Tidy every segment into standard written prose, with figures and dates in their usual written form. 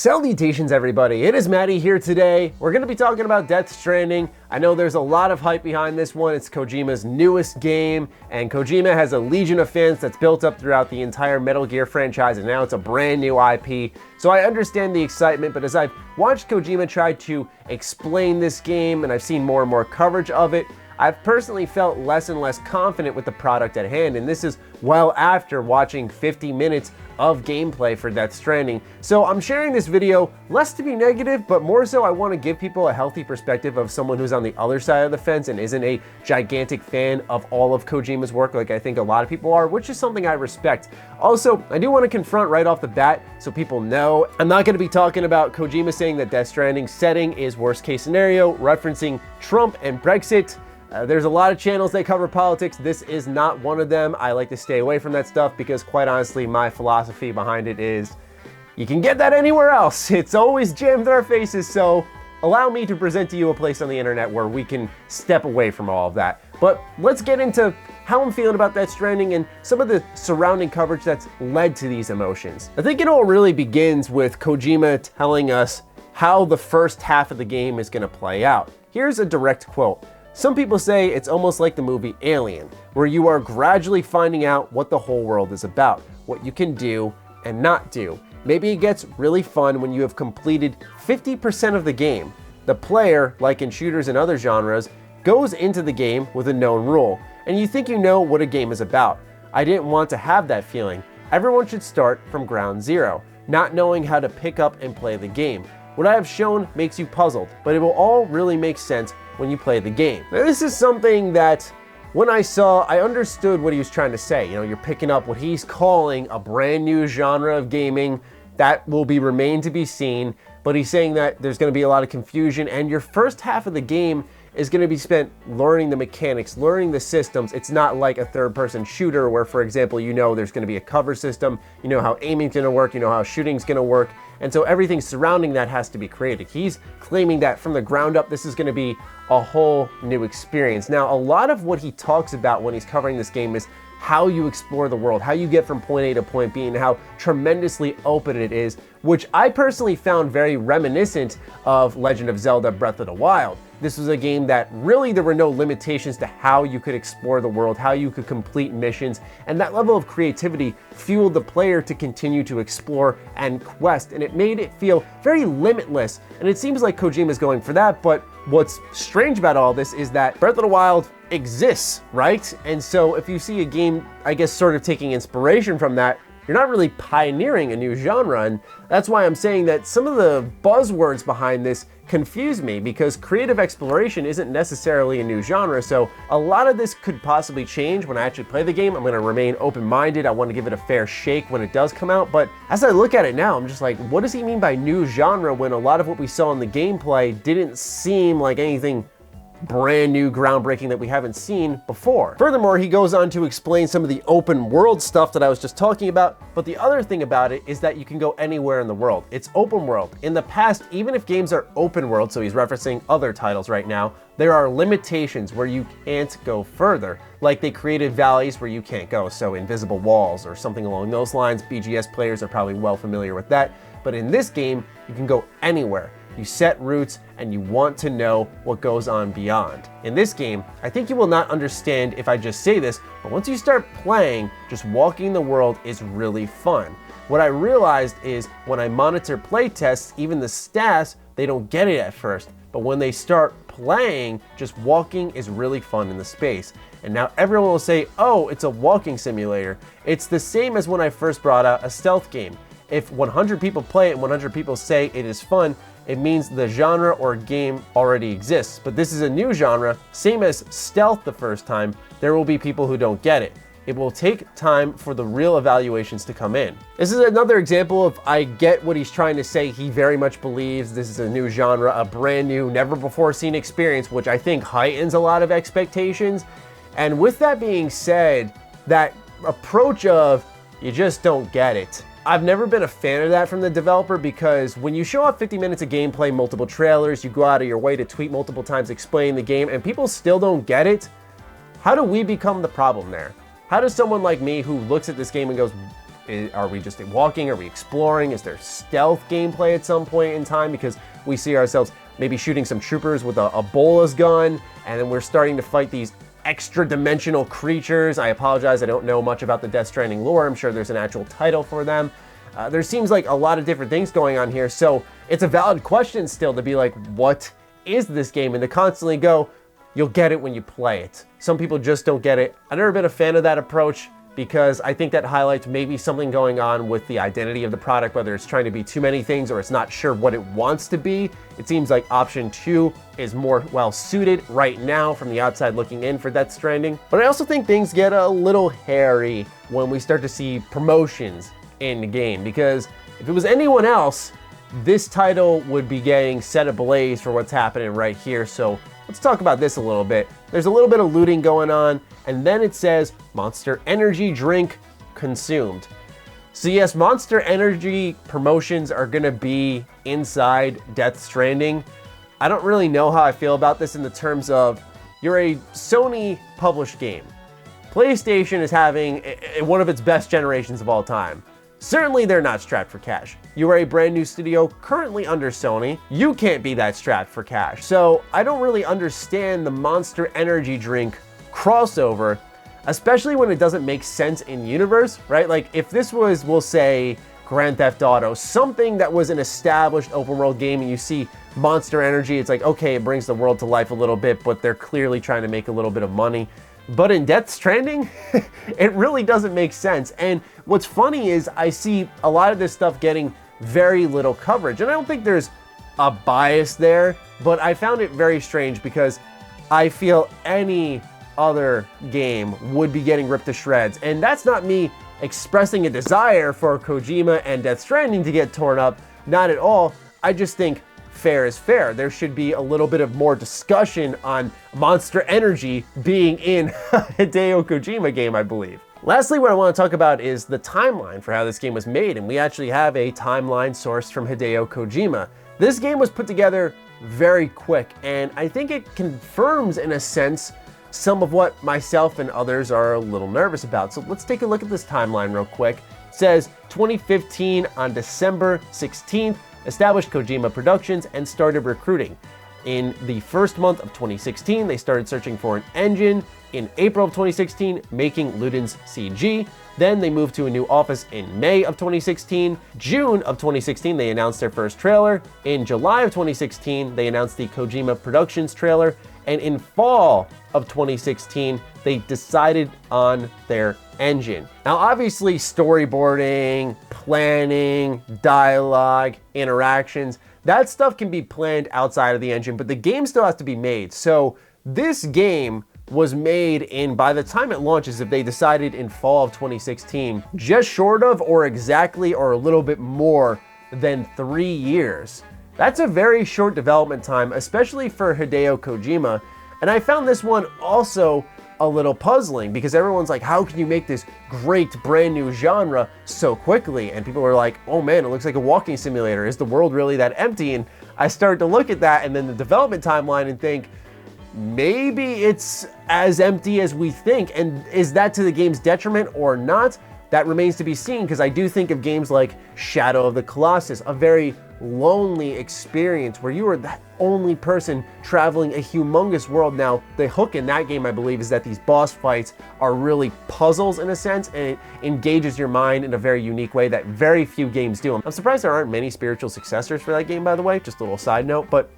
Salutations everybody, it is Matty here today. We're going to be talking about Death Stranding. I know there's a lot of hype behind this one. It's Kojima's newest game, and Kojima has a legion of fans that's built up throughout the entire Metal Gear franchise, and now it's a brand new IP. So I understand the excitement, but as I've watched Kojima try to explain this game, and I've seen more and more coverage of it, I've personally felt less and less confident with the product at hand, and this is well after watching 50 minutes of gameplay for Death Stranding. So I'm sharing this video less to be negative, but more so I want to give people a healthy perspective of someone who's on the other side of the fence and isn't a gigantic fan of all of Kojima's work like I think a lot of people are, which is something I respect. Also, I do want to confront right off the bat so people know, I'm not going to be talking about Kojima saying that Death Stranding's setting is worst case scenario, referencing Trump and Brexit. There's a lot of channels that cover politics. This is not one of them. I like to stay away from that stuff because quite honestly, my philosophy behind it is you can get that anywhere else. It's always jammed in our faces, so allow me to present to you a place on the internet where we can step away from all of that. But let's get into how I'm feeling about Death Stranding and some of the surrounding coverage that's led to these emotions. I think it all really begins with Kojima telling us how the first half of the game is going to play out. Here's a direct quote. Some people say it's almost like the movie Alien, where you are gradually finding out what the whole world is about, what you can do and not do. Maybe it gets really fun when you have completed 50% of the game. The player, like in shooters and other genres, goes into the game with a known rule, and you think you know what a game is about. I didn't want to have that feeling. Everyone should start from ground zero, not knowing how to pick up and play the game. What I have shown makes you puzzled, but it will all really make sense when you play the game. Now, this is something that when I saw, I understood what he was trying to say. You know, you're picking up what he's calling a brand new genre of gaming that will remain to be seen, but he's saying that there's going to be a lot of confusion, and your first half of the game is going to be spent learning the mechanics, learning the systems. It's not like a third-person shooter where, for example, you know there's going to be a cover system, you know how aiming's going to work, you know how shooting's going to work, and so everything surrounding that has to be created. He's claiming that from the ground up, this is going to be a whole new experience. Now, a lot of what he talks about when he's covering this game is how you explore the world, how you get from point A to point B, and how tremendously open it is, which I personally found very reminiscent of Legend of Zelda Breath of the Wild. This was a game that really there were no limitations to how you could explore the world, how you could complete missions, and that level of creativity fueled the player to continue to explore and quest, and it made it feel very limitless, and it seems like Kojima's going for that, but what's strange about all this is that Breath of the Wild exists, right? And so if you see a game, I guess, sort of taking inspiration from that, you're not really pioneering a new genre, and that's why I'm saying that some of the buzzwords behind this confuse me, because creative exploration isn't necessarily a new genre, so a lot of this could possibly change when I actually play the game. I'm going to remain open-minded. I want to give it a fair shake when it does come out, but as I look at it now, I'm just like, what does he mean by new genre when a lot of what we saw in the gameplay didn't seem like anything brand new, groundbreaking that we haven't seen before. Furthermore, he goes on to explain some of the open world stuff that I was just talking about, but the other thing about it is that you can go anywhere in the world. It's open world. In the past, even if games are open world, so he's referencing other titles right now, there are limitations where you can't go further. Like they created valleys where you can't go, so invisible walls or something along those lines. BGS players are probably well familiar with that, but in this game, you can go anywhere. You set routes and you want to know what goes on beyond. In this game, I think you will not understand if I just say this, but once you start playing, just walking the world is really fun. What I realized is when I monitor playtests, even the stats, they don't get it at first, but when they start playing, just walking is really fun in the space. And now everyone will say, oh, it's a walking simulator. It's the same as when I first brought out a stealth game. If 100 people play it and 100 people say it is fun, it means the genre or game already exists. But this is a new genre, same as stealth the first time, there will be people who don't get it. It will take time for the real evaluations to come in. This is another example of I get what he's trying to say. He very much believes this is a new genre, a brand new, never before seen experience, which I think heightens a lot of expectations. And with that being said, that approach of you just don't get it, I've never been a fan of that from the developer, because when you show off 50 minutes of gameplay, multiple trailers, you go out of your way to tweet multiple times explaining the game, and people still don't get it, how do we become the problem there? How does someone like me who looks at this game and goes, Are we just walking? Are we exploring? Is there stealth gameplay at some point in time? Because we see ourselves maybe shooting some troopers with a Bolas gun, and then we're starting to fight these extra-dimensional creatures. I apologize, I don't know much about the Death Stranding lore. I'm sure there's an actual title for them. There seems like a lot of different things going on here, so it's a valid question still to be like, what is this game? And to constantly go, you'll get it when you play it. Some people just don't get it. I've never been a fan of that approach because I think that highlights maybe something going on with the identity of the product, whether it's trying to be too many things or it's not sure what it wants to be. It seems like option 2 is more well suited right now from the outside looking in for Death Stranding. But I also think things get a little hairy when we start to see promotions in the game, because if it was anyone else, this title would be getting set ablaze for what's happening right here. So let's talk about this a little bit. There's a little bit of looting going on, and then it says Monster Energy drink consumed. So yes, Monster Energy promotions are gonna be inside Death Stranding. I don't really know how I feel about this in the terms of, you're a Sony published game. PlayStation is having one of its best generations of all time. Certainly they're not strapped for cash. You are a brand new studio currently under Sony. You can't be that strapped for cash. So I don't really understand the Monster Energy drink crossover, especially when it doesn't make sense in universe, right? Like if this was, we'll say, Grand Theft Auto, something that was an established open world game, and you see Monster Energy, it's like, okay, it brings the world to life a little bit, but they're clearly trying to make a little bit of money. But in Death Stranding, it really doesn't make sense. And what's funny is I see a lot of this stuff getting very little coverage. And I don't think there's a bias there, but I found it very strange because I feel any other game would be getting ripped to shreds. And that's not me expressing a desire for Kojima and Death Stranding to get torn up. Not at all. I just think fair is fair. There should be a little bit of more discussion on Monster Energy being in a Hideo Kojima game, I believe. Lastly, what I want to talk about is the timeline for how this game was made, and we actually have a timeline sourced from Hideo Kojima. This game was put together very quick, and I think it confirms, in a sense, some of what myself and others are a little nervous about. So let's take a look at this timeline real quick. It says 2015 on December 16th, established Kojima Productions and started recruiting. In the first month of 2016, they started searching for an engine. In April of 2016, making Luden's CG. Then they moved to a new office in May of 2016. June of 2016, they announced their first trailer. In July of 2016, they announced the Kojima Productions trailer. And in fall of 2016, they decided on their engine. Now, obviously, storyboarding, planning, dialogue, interactions, that stuff can be planned outside of the engine, but the game still has to be made. So this game was made in, by the time it launches, if they decided in fall of 2016, just short of or exactly or a little bit more than 3 years. That's a very short development time, especially for Hideo Kojima. And I found this one also a little puzzling because everyone's like, how can you make this great brand new genre so quickly? And people are like, oh man, it looks like a walking simulator. Is the world really that empty? And I started to look at that and then the development timeline and think, maybe it's as empty as we think. And is that to the game's detriment or not? That remains to be seen, because I do think of games like Shadow of the Colossus, a very lonely experience where you are the only person traveling a humongous world. Now, the hook in that game, I believe, is that these boss fights are really puzzles in a sense, and it engages your mind in a very unique way that very few games do. I'm surprised there aren't many spiritual successors for that game, by the way, just a little side note. But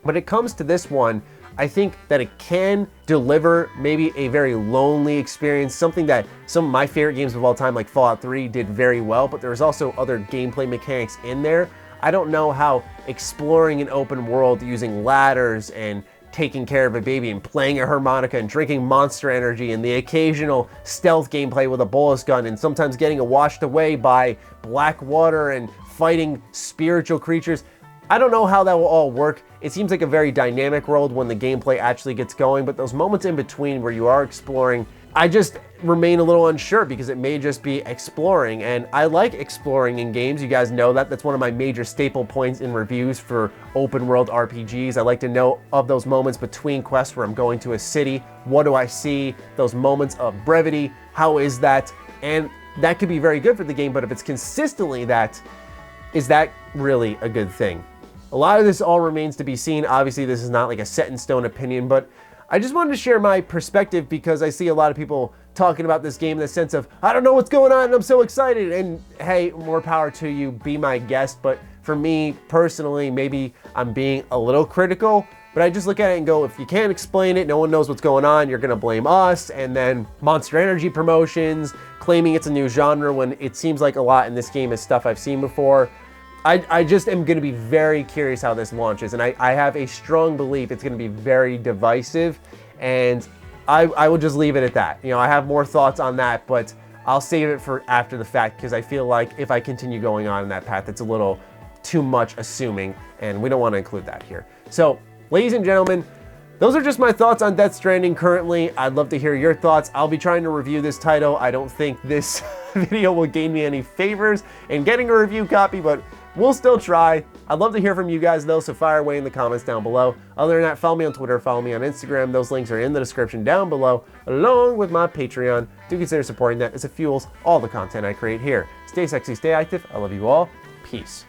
when it comes to this one, I think that it can deliver maybe a very lonely experience, something that some of my favorite games of all time, like Fallout 3, did very well, but there's also other gameplay mechanics in there. I don't know how exploring an open world using ladders and taking care of a baby and playing a harmonica and drinking Monster Energy and the occasional stealth gameplay with a Bolas gun and sometimes getting washed away by black water and fighting spiritual creatures. I don't know how that will all work. It seems like a very dynamic world when the gameplay actually gets going, but those moments in between where you are exploring, I just remain a little unsure because it may just be exploring, and I like exploring in games. You guys know that. That's one of my major staple points in reviews for open world RPGs. I like to know of those moments between quests where I'm going to a city. What do I see? Those moments of brevity. How is that? And that could be very good for the game, but if it's consistently that, is that really a good thing? A lot of this all remains to be seen. Obviously, this is not like a set in stone opinion, but I just wanted to share my perspective because I see a lot of people talking about this game in the sense of, I don't know what's going on and I'm so excited. And hey, more power to you, be my guest. But for me personally, maybe I'm being a little critical, but I just look at it and go, if you can't explain it, no one knows what's going on, you're gonna blame us. And then Monster Energy promotions, claiming it's a new genre when it seems like a lot in this game is stuff I've seen before. I just am going to be very curious how this launches, and I have a strong belief it's going to be very divisive, and I will just leave it at that. You know, I have more thoughts on that, but I'll save it for after the fact because I feel like if I continue going on in that path, it's a little too much assuming, and we don't want to include that here. So, ladies and gentlemen, those are just my thoughts on Death Stranding currently. I'd love to hear your thoughts. I'll be trying to review this title. I don't think this video will gain me any favors in getting a review copy, but we'll still try. I'd love to hear from you guys though, so fire away in the comments down below. Other than that, follow me on Twitter, follow me on Instagram. Those links are in the description down below, along with my Patreon. Do consider supporting that as it fuels all the content I create here. Stay sexy, stay active. I love you all. Peace.